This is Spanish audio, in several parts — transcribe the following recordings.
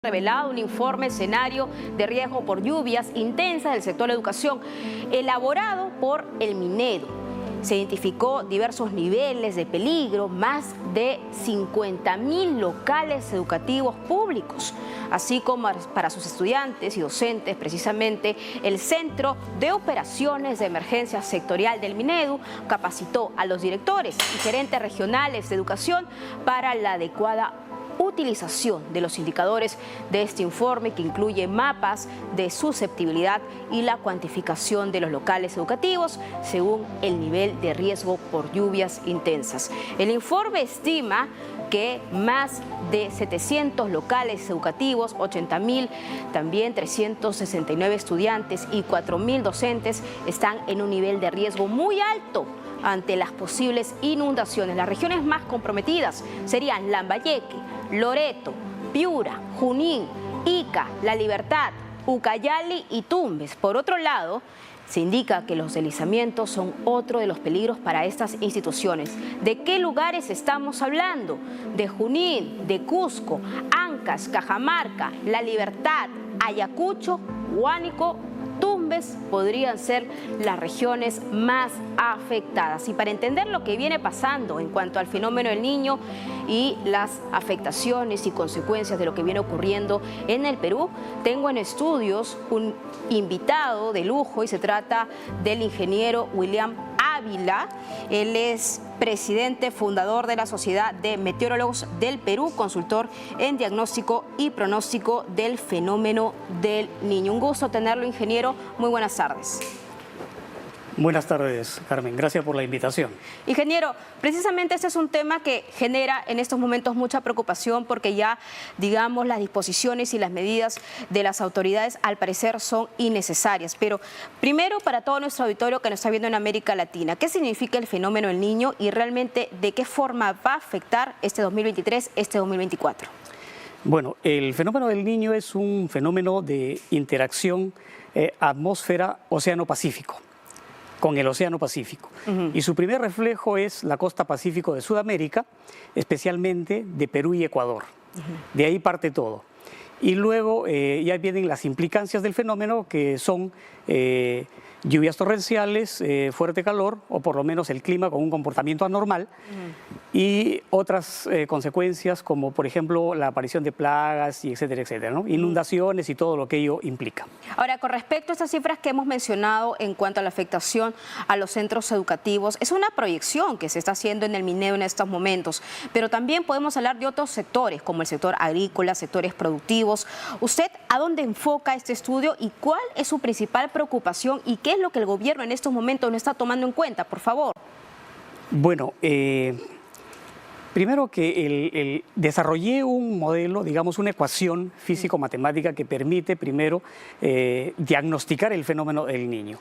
Revelado un informe escenario de riesgo por lluvias intensas del sector de educación, elaborado por el Minedu. Se identificó diversos niveles de peligro, más de 50.000 locales educativos públicos, así como para sus estudiantes y docentes. Precisamente el Centro de Operaciones de Emergencia Sectorial del Minedu capacitó a los directores y gerentes regionales de educación para la adecuada utilización de los indicadores de este informe, que incluye mapas de susceptibilidad y la cuantificación de los locales educativos según el nivel de riesgo por lluvias intensas. El informe estima que más de 700 locales educativos, 80.000, también 369 estudiantes y 4.000 docentes están en un nivel de riesgo muy alto ante las posibles inundaciones. Las regiones más comprometidas serían Lambayeque, Loreto, Piura, Junín, Ica, La Libertad, Ucayali y Tumbes. Por otro lado, se indica que los deslizamientos son otro de los peligros para estas instituciones. ¿De qué lugares estamos hablando? De Junín, de Cusco, Ancash, Cajamarca, La Libertad, Ayacucho, Huánuco, Tumbes podrían ser las regiones más afectadas. Y para entender lo que viene pasando en cuanto al fenómeno del Niño y las afectaciones y consecuencias de lo que viene ocurriendo en el Perú, tengo en estudios un invitado de lujo y se trata del ingeniero William Ávila. Él es presidente fundador de la Sociedad de Meteorólogos del Perú, consultor en diagnóstico y pronóstico del fenómeno del Niño. Un gusto tenerlo, ingeniero. Muy buenas tardes. Buenas tardes, Carmen. Gracias por la invitación. Ingeniero, precisamente este es un tema que genera en estos momentos mucha preocupación porque ya, digamos, las disposiciones y las medidas de las autoridades al parecer son innecesarias. Pero primero, para todo nuestro auditorio que nos está viendo en América Latina, ¿qué significa el fenómeno del Niño y realmente de qué forma va a afectar este 2023, este 2024? Bueno, el fenómeno del Niño es un fenómeno de interacción atmósfera-océano-Pacífico, con el Océano Pacífico. Y su primer reflejo es la costa pacífico de Sudamérica, especialmente de Perú y Ecuador. De ahí parte todo. Y luego ya vienen las implicancias del fenómeno, que son lluvias torrenciales, fuerte calor, o por lo menos el clima con un comportamiento anormal, y otras consecuencias como, por ejemplo, la aparición de plagas, y etcétera, etcétera, ¿no? Inundaciones y todo lo que ello implica. Ahora, con respecto a estas cifras que hemos mencionado en cuanto a la afectación a los centros educativos, es una proyección que se está haciendo en el Minedu en estos momentos, pero también podemos hablar de otros sectores, como el sector agrícola, sectores productivos. ¿Usted a dónde enfoca este estudio y cuál es su principal preocupación y qué es lo que el gobierno en estos momentos no está tomando en cuenta, por favor? Bueno, primero que desarrollé un modelo, digamos una ecuación físico-matemática que permite primero diagnosticar el fenómeno del Niño.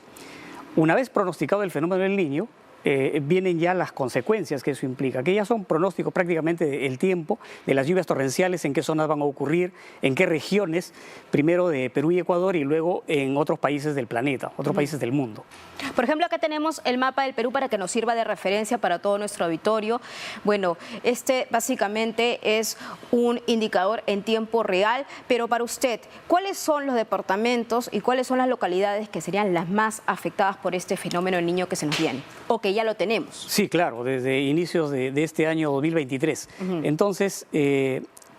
Una vez pronosticado el fenómeno del Niño, vienen ya las consecuencias que eso implica, que ya son pronósticos prácticamente del tiempo, de las lluvias torrenciales, en qué zonas van a ocurrir, en qué regiones, primero de Perú y Ecuador y luego en otros países del planeta, otros países del mundo. Por ejemplo, acá tenemos el mapa del Perú para que nos sirva de referencia para todo nuestro auditorio. Bueno, este básicamente es un indicador en tiempo real, pero para usted, ¿cuáles son los departamentos y cuáles son las localidades que serían las más afectadas por este fenómeno del Niño que se nos viene? ¿O que ya lo tenemos? Sí, claro, desde inicios de este año 2023. Entonces,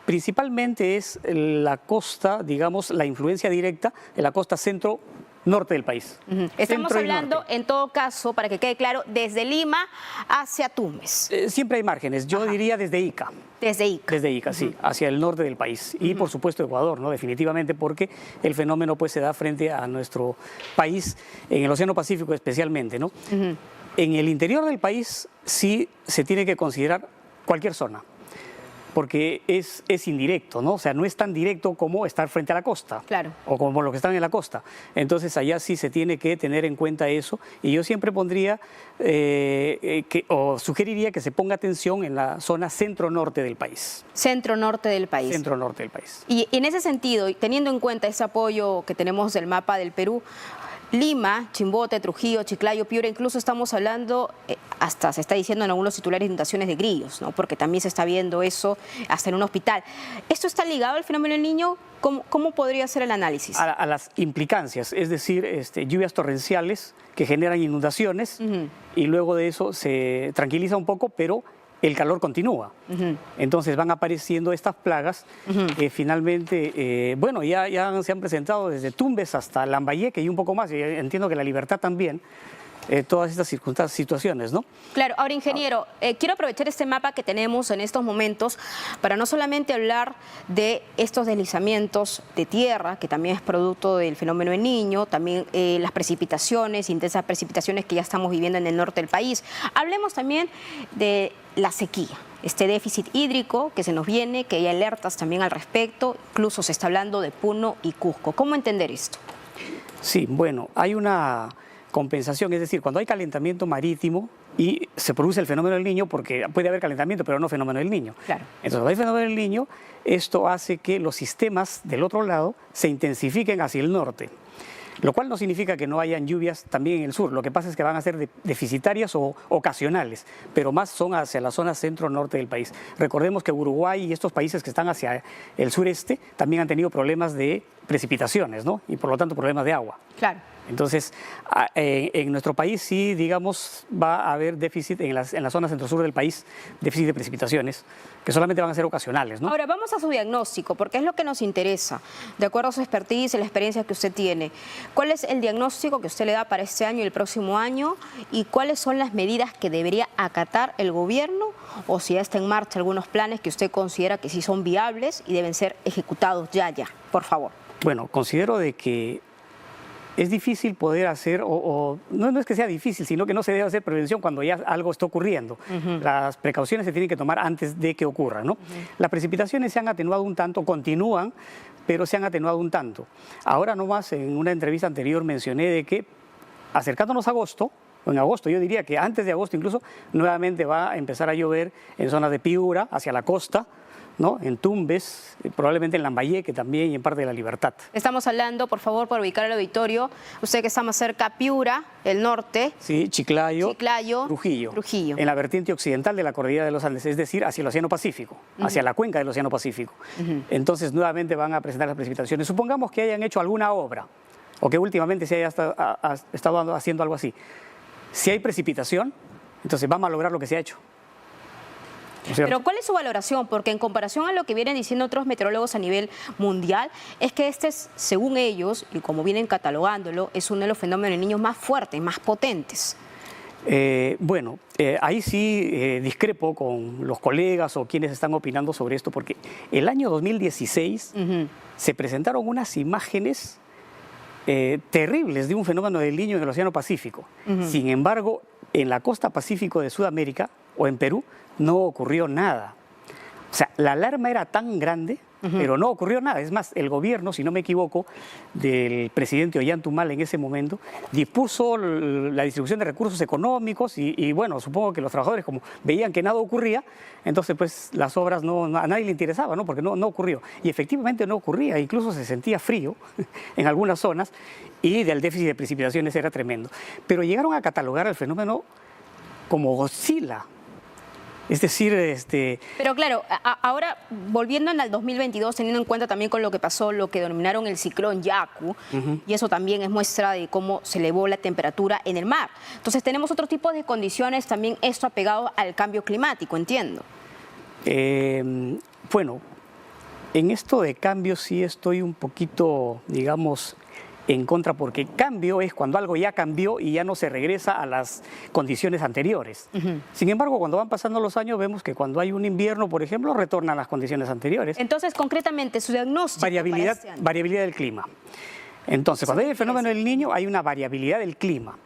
principalmente es la costa, digamos, la influencia directa de la costa centro-norte del país. Estamos hablando, en todo caso, para que quede claro, desde Lima hacia Tumbes. Siempre hay márgenes, yo diría desde Ica. Desde Ica. Desde Ica, sí, hacia el norte del país. Y por supuesto Ecuador, ¿no? Definitivamente, porque el fenómeno pues se da frente a nuestro país, en el Océano Pacífico especialmente, ¿no? En el interior del país sí se tiene que considerar cualquier zona, porque es indirecto, ¿no? O sea, no es tan directo como estar frente a la costa, claro, o como los que están en la costa. Entonces allá sí se tiene que tener en cuenta eso, y yo siempre pondría o sugeriría que se ponga atención en la zona centro-norte del país. Centro-norte del país. Centro-norte del país. Y en ese sentido, y teniendo en cuenta ese apoyo que tenemos del mapa del Perú, Lima, Chimbote, Trujillo, Chiclayo, Piura, incluso estamos hablando, hasta se está diciendo en algunos titulares, inundaciones de grillos, ¿no? Porque también se está viendo eso hasta en un hospital. ¿Esto está ligado al fenómeno del Niño? ¿Cómo podría ser el análisis? A las implicancias, es decir, lluvias torrenciales que generan inundaciones y luego de eso se tranquiliza un poco, pero el calor continúa. Entonces van apareciendo estas plagas que finalmente, bueno, ya se han presentado desde Tumbes hasta Lambayeque y un poco más, y entiendo que La Libertad también, todas estas situaciones, ¿no? Claro. Ahora, ingeniero, quiero aprovechar este mapa que tenemos en estos momentos para no solamente hablar de estos deslizamientos de tierra, que también es producto del fenómeno del Niño, también las precipitaciones, intensas precipitaciones que ya estamos viviendo en el norte del país. Hablemos también de la sequía, este déficit hídrico que se nos viene, que hay alertas también al respecto, incluso se está hablando de Puno y Cusco. ¿Cómo entender esto? Sí, bueno, hay una compensación, es decir, cuando hay calentamiento marítimo y se produce el fenómeno del Niño, porque puede haber calentamiento, pero no fenómeno del Niño. Claro. Entonces, cuando hay fenómeno del Niño, esto hace que los sistemas del otro lado se intensifiquen hacia el norte, lo cual no significa que no hayan lluvias también en el sur. Lo que pasa es que van a ser deficitarias o ocasionales, pero más son hacia la zona centro-norte del país. Recordemos que Uruguay y estos países que están hacia el sureste también han tenido problemas de precipitaciones, ¿no? Y por lo tanto problemas de agua. Claro. Entonces, en nuestro país sí, digamos, va a haber déficit en la zona centro-sur del país, déficit de precipitaciones, que solamente van a ser ocasionales, ¿no? Ahora, vamos a su diagnóstico, porque es lo que nos interesa. De acuerdo a su expertise y la experiencia que usted tiene, ¿cuál es el diagnóstico que usted le da para este año y el próximo año? ¿Y cuáles son las medidas que debería acatar el gobierno? O si ya está en marcha algunos planes que usted considera que sí son viables y deben ser ejecutados ya, por favor. Bueno, considero de que es difícil poder hacer, no es que sea difícil, sino que no se debe hacer prevención cuando ya algo está ocurriendo. Las precauciones se tienen que tomar antes de que ocurra, ¿no? Las precipitaciones se han atenuado un tanto, continúan, pero se han atenuado un tanto. Ahora nomás, en una entrevista anterior mencioné de que acercándonos a agosto, en agosto, yo diría que antes de agosto incluso, nuevamente va a empezar a llover en zonas de Piura, hacia la costa, ¿no? En Tumbes, probablemente en Lambayeque también y en parte de La Libertad. Estamos hablando, por favor, para ubicar al auditorio, usted que está más cerca, Piura, el norte. Sí, Chiclayo, Trujillo. En la vertiente occidental de la cordillera de los Andes, es decir, hacia el Océano Pacífico, hacia la cuenca del Océano Pacífico. Entonces, nuevamente van a presentar las precipitaciones. Supongamos que hayan hecho alguna obra o que últimamente se haya estado haciendo algo así. Si hay precipitación, entonces vamos a lograr lo que se ha hecho. Pero ¿cuál es su valoración? Porque en comparación a lo que vienen diciendo otros meteorólogos a nivel mundial, es que este es, según ellos, y como vienen catalogándolo, es uno de los fenómenos de niños más fuertes, más potentes. Bueno, ahí sí discrepo con los colegas o quienes están opinando sobre esto, porque el año 2016 se presentaron unas imágenes terribles de un fenómeno del Niño en el Océano Pacífico. Sin embargo, en la costa pacífico de Sudamérica o en Perú no ocurrió nada. O sea, la alarma era tan grande, pero no ocurrió nada. Es más, el gobierno, si no me equivoco, del presidente Ollanta en ese momento, dispuso la distribución de recursos económicos y bueno, supongo que los trabajadores, como veían que nada ocurría, entonces pues las obras a nadie le interesaba, ¿no? Porque no ocurrió. Y efectivamente no ocurría, incluso se sentía frío en algunas zonas y el déficit de precipitaciones era tremendo. Pero llegaron a catalogar el fenómeno como Godzilla. Es decir, Pero claro, ahora volviendo al 2022, teniendo en cuenta también con lo que pasó, lo que denominaron el ciclón Yaku, y eso también es muestra de cómo se elevó la temperatura en el mar. Entonces tenemos otro tipo de condiciones, también esto apegado al cambio climático, entiendo. Bueno, en esto de cambio sí estoy un poquito, digamos, en contra, porque cambio es cuando algo ya cambió y ya no se regresa a las condiciones anteriores. Sin embargo, cuando van pasando los años, vemos que cuando hay un invierno, por ejemplo, retornan las condiciones anteriores. Entonces, concretamente, su diagnóstico variabilidad, para este año. Variabilidad del clima. Entonces, cuando hay el fenómeno del Niño, hay una variabilidad del clima.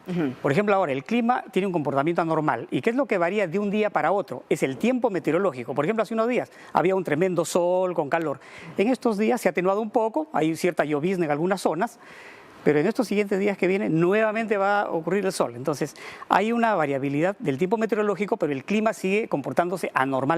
Por ejemplo, ahora, el clima tiene un comportamiento anormal. ¿Y qué es lo que varía de un día para otro? Es el tiempo meteorológico. Por ejemplo, hace unos días había un tremendo sol con calor. En estos días se ha atenuado un poco, hay cierta llovizna en algunas zonas, pero en estos siguientes días que vienen nuevamente va a ocurrir el sol. Entonces, hay una variabilidad del tiempo meteorológico, pero el clima sigue comportándose anormal.